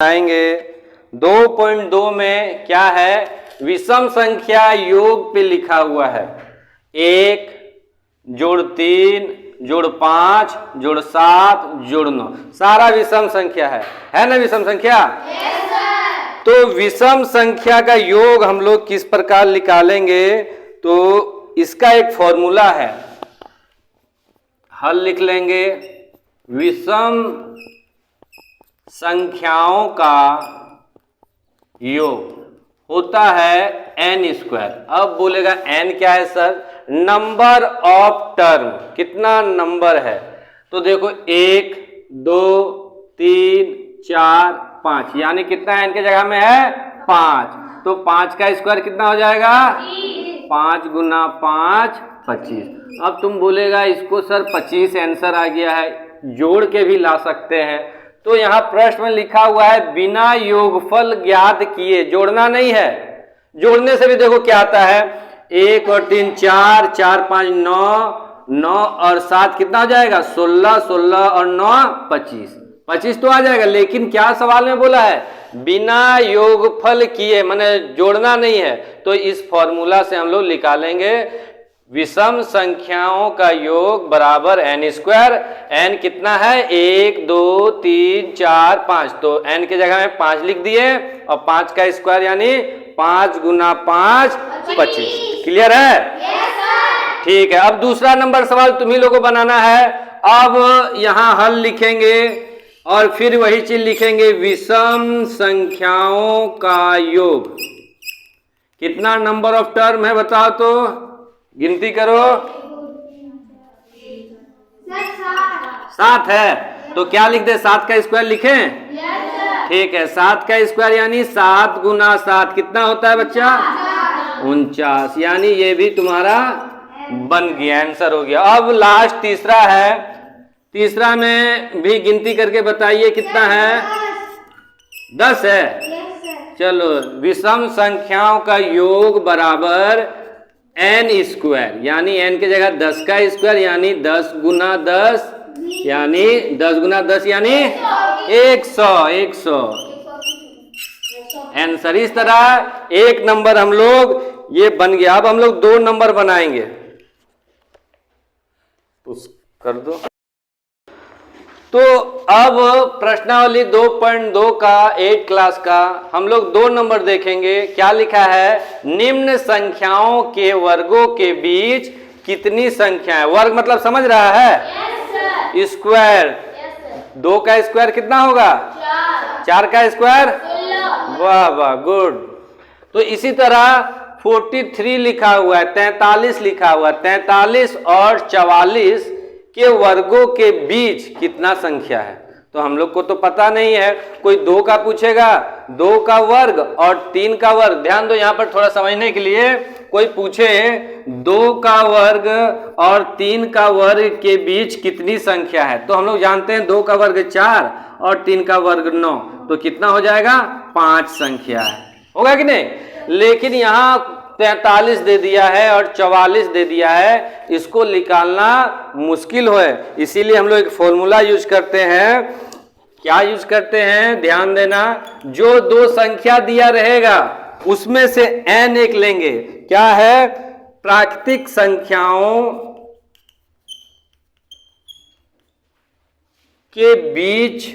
आएंगे 2.2 में क्या है, विषम संख्या योग पे लिखा हुआ है 1 जोड़ 3 जोड़ 5 जोड़ 7 जोड़ 9, सारा विषम संख्या है ना विषम संख्या। yes, sir। तो विषम संख्या का योग हम लोग किस प्रकार निकालेंगे, तो इसका एक फॉर्मूला है, हल लिख लेंगे। विषम संख्याओं का योग होता है n स्क्वायर। अब बोलेगा n क्या है सर, नंबर ऑफ टर्म, कितना नंबर है। तो देखो 1 2 3 4 5, यानी कितना n के जगह में है 5, तो 5 का स्क्वायर कितना हो जाएगा 5 गुना 5 25। अब तुम बोलेगा इसको सर 25 आंसर आ गया है, जोड़ के भी ला सकते हैं। तो यहाँ प्रश्न में लिखा हुआ है बिना योगफल ज्ञात किए, जोड़ना नहीं है। जोड़ने से भी देखो क्या आता है, 1 और 3 4, 4 5 9, 9 और 7 कितना हो जाएगा 16, 16 और 9 25, 25 तो आ जाएगा। लेकिन क्या सवाल में बोला है, बिना योगफल किए, माने जोड़ना नहीं है। तो इस फॉर्मूला से हम लोग निकालेंगे विषम संख्याओं का योग बराबर n स्क्वायर। n कितना है 1 2 3 4 5, तो n के जगह में 5 लिख दिए और 5 का स्क्वायर यानी 5 गुना 5 25। क्लियर है? yes, sir। ठीक है। अब दूसरा नंबर सवाल तुम्ही लोगों को बनाना है। अब यहाँ हल लिखेंगे और फिर वही चीज लिखेंगे, विषम संख्याओं का योग कितना नंबर ऑफ टर्म है बताओ तो, गिनती करो। 7 है, तो क्या लिख दे, 7 का स्क्वायर लिखें। yes, sir। ठीक है, 7 का स्क्वायर यानी 7 गुना 7 कितना होता है बच्चा 49, यानी ये भी तुम्हारा बन गया, आंसर हो गया। अब लास्ट तीसरा है, तीसरा में भी गिनती करके बताइए कितना है, 10 है। yes, sir। चलो, विषम संख्याओं का योग बराबर n स्क्वायर, यानी n के जगह 10 का स्क्वायर यानी 10 गुना 10 यानी 10 गुना 10 यानी 100। आंसर इस तरह एक नंबर हम लोग ये बन गया। अब हम लोग 2 नंबर बनाएंगे, उस कर दो। तो अब प्रश्नावली 2.2 का 8 क्लास का हम लोग 2 नंबर देखेंगे। क्या लिखा है, निम्न संख्याओं के वर्गों के बीच कितनी संख्याएं, वर्ग मतलब समझ रहा है, yes, sir। Square. yes, sir। 2 का स्क्वायर कितना होगा 4 का स्क्वायर, 16। वाह वाह गुड। तो इसी तरह 43 लिखा हुआ है, 43 लिखा हुआ है, 43 और 44 के वर्गों के बीच कितना संख्या है। तो हम लोग को तो पता नहीं है, कोई 2 का पूछेगा, 2 का वर्ग और 3 का वर्ग। ध्यान दो यहाँ पर थोड़ा समझने के लिए, कोई पूछे 2 का वर्ग और 3 का वर्ग के बीच कितनी संख्या है, तो हम लोग जानते हैं 2 का वर्ग 4 और 3 का वर्ग 9, तो कितना हो जाएगा 5 संख्या है, होगा कि नहीं। लेकिन यहाँ 43 दे दिया है और 44 दे दिया है, इसको निकालना मुश्किल है। इसीलिए हम लोग एक फॉर्मूला यूज करते हैं। क्या यूज करते हैं, ध्यान देना, जो 2 संख्या दिया रहेगा उसमें से n एक लेंगे। क्या है, प्राकृतिक संख्याओं के बीच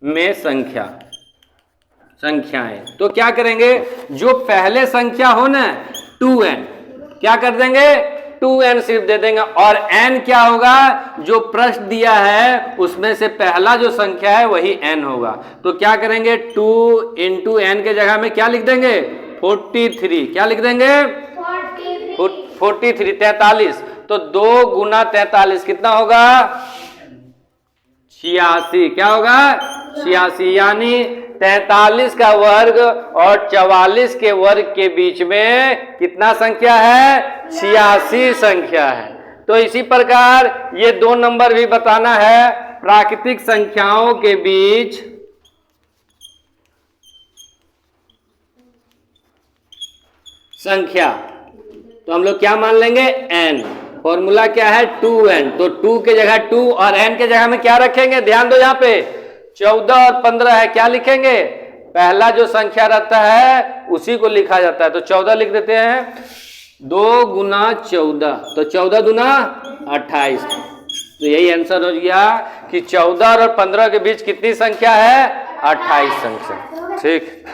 में संख्याएं। तो क्या करेंगे, जो पहले संख्या हो ना 2n, क्या कर देंगे 2n सिर्फ दे देंगे, और n क्या होगा, जो प्रश्न दिया है उसमें से पहला जो संख्या है वही n होगा। तो क्या करेंगे, 2 इंटू n के जगह में क्या लिख देंगे 43, क्या लिख देंगे 43, 43। तो 2 गुना 43 कितना होगा 86, क्या होगा 86, यानी 43 का वर्ग और 44 के वर्ग के बीच में कितना संख्या है 86 संख्या है। तो इसी प्रकार ये 2 नंबर भी बताना है, प्राकृतिक संख्याओं के बीच संख्या। तो हम लोग क्या मान लेंगे n, फॉर्मूला क्या है 2n, तो 2 के जगह 2 और n के जगह में क्या रखेंगे, ध्यान दो यहाँ पे 14 और 15 है, क्या लिखेंगे? पहला जो संख्या रहता है उसी को लिखा जाता है। तो 14 लिख देते हैं। 2 गुना 14, तो 14 दूना 28। तो यही आंसर हो गया कि 14 और 15 के बीच कितनी संख्या है? 28 संख्या। ठीक।